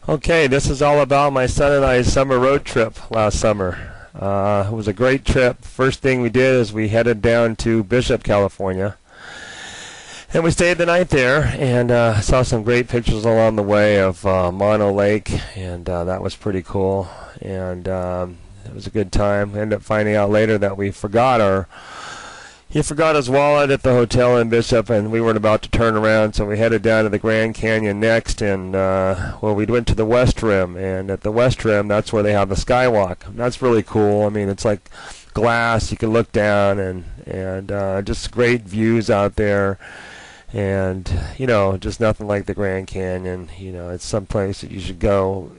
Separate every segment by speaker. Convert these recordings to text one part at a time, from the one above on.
Speaker 1: Okay, this is all about my son and I's summer road trip last summer. It was a great trip. First thing we did is we headed down to Bishop, California. And we stayed the night there and saw some great pictures along the way of Mono Lake, and that was pretty cool. And it was a good time. We ended up finding out later that he forgot his wallet at the hotel in Bishop, and we weren't about to turn around, so we headed down to the Grand Canyon next, and we went to the West Rim, and at the West Rim, that's where they have the skywalk. That's really cool. I mean, it's like glass. You can look down, and just great views out there, and just nothing like the Grand Canyon. It's some place that you should go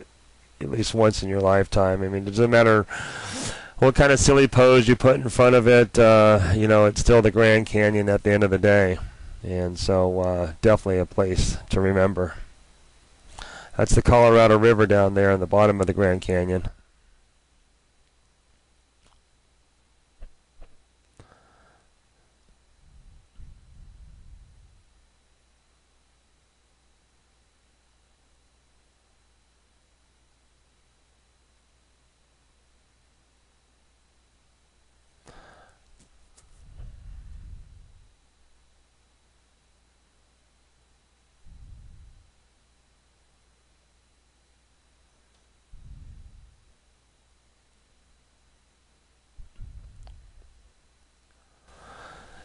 Speaker 1: at least once in your lifetime. I mean, it doesn't matter what kind of silly pose you put in front of it, it's still the Grand Canyon at the end of the day. And so definitely a place to remember. That's the Colorado River down there in the bottom of the Grand Canyon.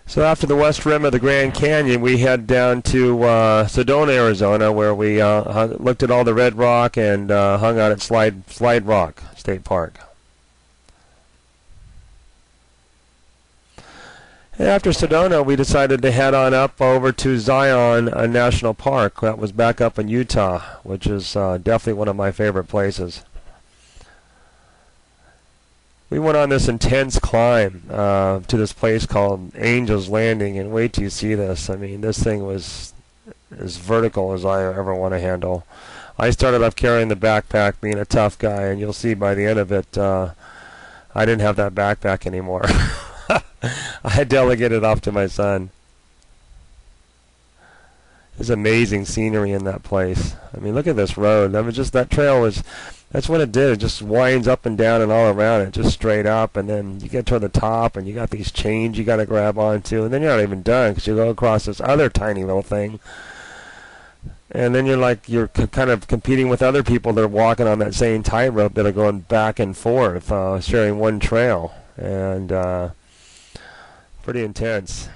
Speaker 1: So after the west rim of the Grand Canyon, we head down to Sedona, Arizona, where we looked at all the red rock and hung out at Slide Rock State Park. And after Sedona, we decided to head on up over to Zion National Park. That was back up in Utah, which is definitely one of my favorite places. We went on this intense climb to this place called Angel's Landing, and wait till you see this. I mean, this thing was as vertical as I ever want to handle. I started off carrying the backpack, being a tough guy, and you'll see by the end of it, I didn't have that backpack anymore. I delegated off to my son. There's amazing scenery in that place. I mean, look at this road. That trail was. That's what it did. It just winds up and down and all around it, just straight up. And then you get to the top, and you got these chains you got to grab onto. And then you're not even done because you go across this other tiny little thing. And then you're kind of competing with other people that are walking on that same tightrope that are going back and forth, sharing one trail. And pretty intense.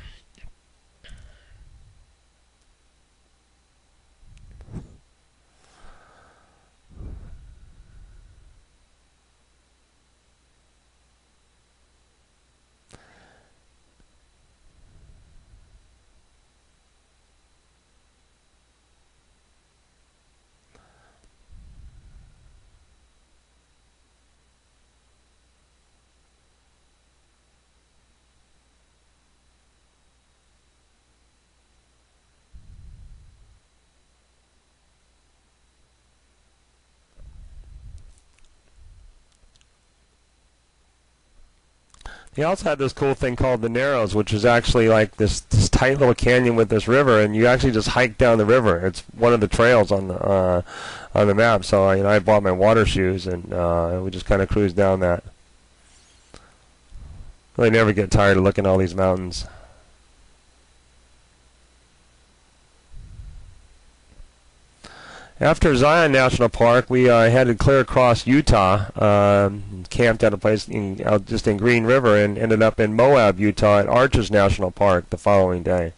Speaker 1: He also had this cool thing called the Narrows, which is actually like this tight little canyon with this river, and you actually just hike down the river. It's one of the trails on the map. So I bought my water shoes, and we just kind of cruised down that. Really never get tired of looking at all these mountains. After Zion National Park, we headed clear across Utah, camped at a place just in Green River, and ended up in Moab, Utah, at Arches National Park the following day.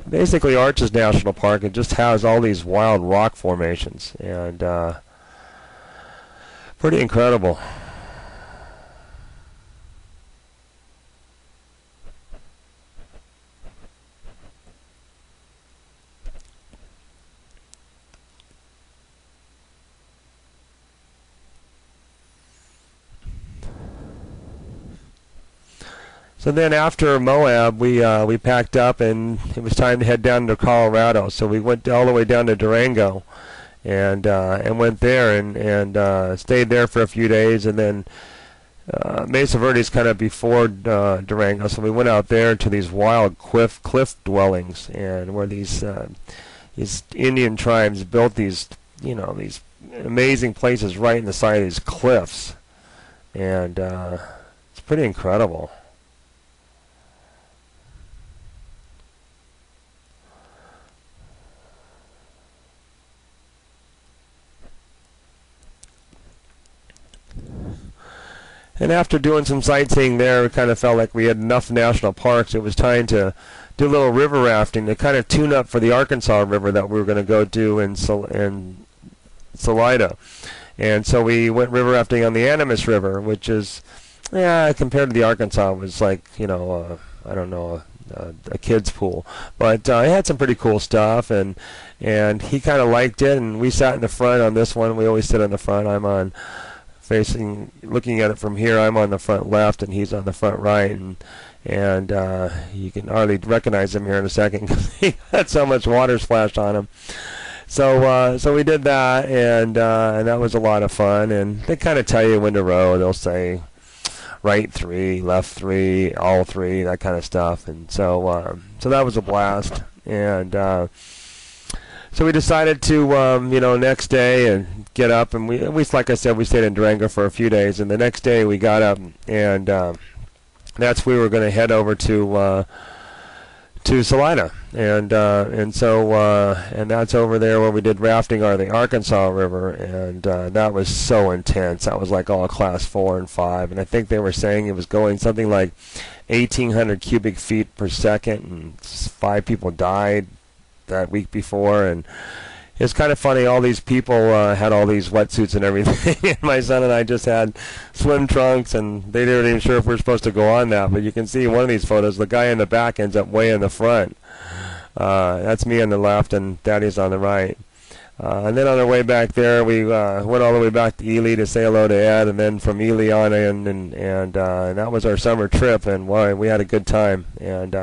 Speaker 1: Basically, Arches National Park, it just has all these wild rock formations, and pretty incredible. So then after Moab, we packed up, and it was time to head down to Colorado. So we went all the way down to Durango, and went there and stayed there for a few days, and then Mesa Verde is kind of before Durango. So we went out there to these wild cliff dwellings, and where these these Indian tribes built these, these amazing places right in the side of these cliffs, and it's pretty incredible. And after doing some sightseeing there, we kind of felt like we had enough national parks. It was time to do a little river rafting to kind of tune up for the Arkansas River that we were going to go do in Salida. And so we went river rafting on the Animas River, which is, yeah, compared to the Arkansas, was like, I don't know, a kid's pool. But it had some pretty cool stuff, and he kind of liked it, and we sat in the front on this one. We always sit in the front. I'm on looking at it from here. I'm on the front left, and he's on the front right, and you can hardly recognize him here in a second because he had so much water splashed on him. So we did that, and that was a lot of fun. And they kind of tell you when to row. They'll say right 3, left 3, all 3, that kind of stuff. And so that was a blast. And so we decided to, next day and get up, and we like I said, we stayed in Durango for a few days. And the next day we got up, and that's we were going to head over to Salida, and that's over there where we did rafting on the Arkansas River, and that was so intense. That was like all class 4 and 5, and I think they were saying it was going something like 1,800 cubic feet per second, and 5 people died that week before. And it's kind of funny, all these people had all these wetsuits and everything, and my son and I just had swim trunks, and they weren't even sure if we were supposed to go on that. But you can see in one of these photos, the guy in the back ends up way in the front. That's me on the left, and Daddy's on the right. And then on our way back there, we went all the way back to Ely to say hello to Ed, and then from Ely on in, and that was our summer trip, and boy, we had a good time. And